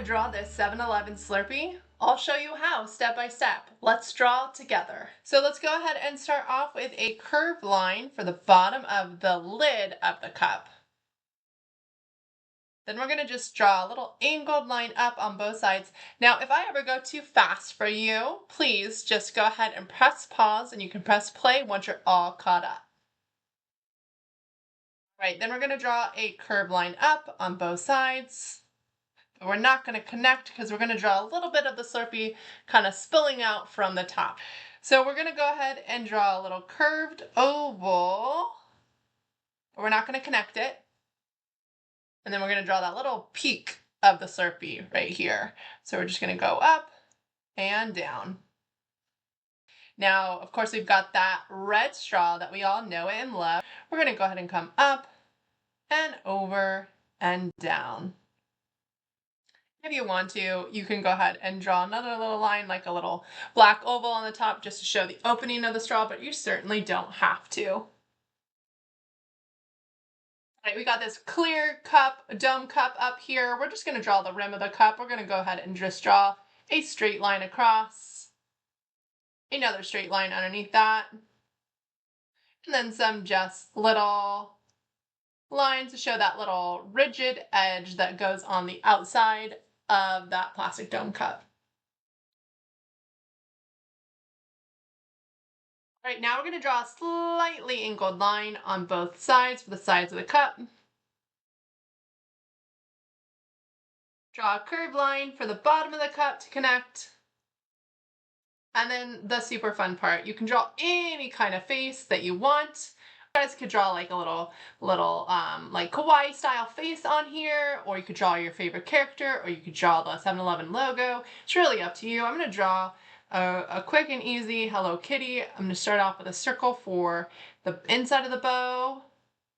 draw this 7-Eleven Slurpee? I'll show you how step by step. Let's draw together. So let's go ahead and start off with a curved line for the bottom of the lid of the cup. Then we're going to just draw a little angled line up on both sides. Now, if I ever go too fast for you, please just go ahead and press pause, and you can press play once you're all caught up. Right, then we're going to draw a curved line up on both sides. But we're not going to connect because we're going to draw a little bit of the Slurpee kind of spilling out from the top. So we're going to go ahead and draw a little curved oval. But we're not going to connect it. And then we're going to draw that little peak of the Slurpee right here. So we're just going to go up and down. Now, of course, we've got that red straw that we all know and love. We're going to go ahead and come up and over and down. If you want to, you can go ahead and draw another little line, like a little black oval on the top, just to show the opening of the straw, but you certainly don't have to. All right, we got this clear cup, dome cup up here. We're just going to draw the rim of the cup. We're going to go ahead and just draw a straight line across, another straight line underneath that, and then some just little lines to show that little rigid edge that goes on the outside of that plastic dome cup. All right, now we're going to draw a slightly angled line on both sides for the sides of the cup. Draw a curved line for the bottom of the cup to connect. And then the super fun part, you can draw any kind of face that you want. You guys could draw like a little like kawaii style face on here, or you could draw your favorite character, or you could draw the 7-Eleven logo. It's really up to you. I'm going to draw a quick and easy Hello Kitty. I'm going to start off with a circle for the inside of the bow,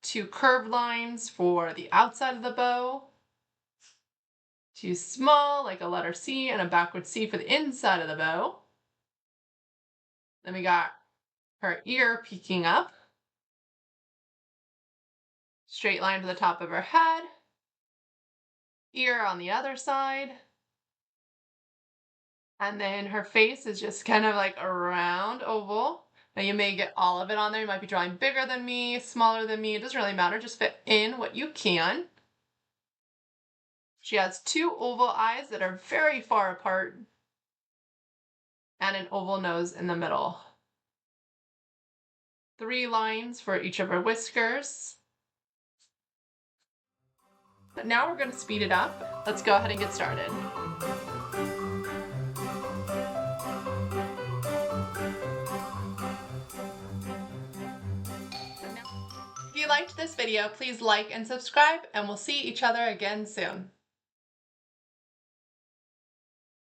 two curved lines for the outside of the bow, two small like a letter C and a backward C for the inside of the bow. Then we got her ear peeking up. Straight line to the top of her head. Ear on the other side. And then her face is just kind of like a round oval. Now you may get all of it on there. You might be drawing bigger than me, smaller than me. It doesn't really matter. Just fit in what you can. She has two oval eyes that are very far apart. And an oval nose in the middle. 3 lines for each of her whiskers. But now we're going to speed it up. Let's go ahead and get started. If you liked this video, please like and subscribe, and we'll see each other again soon.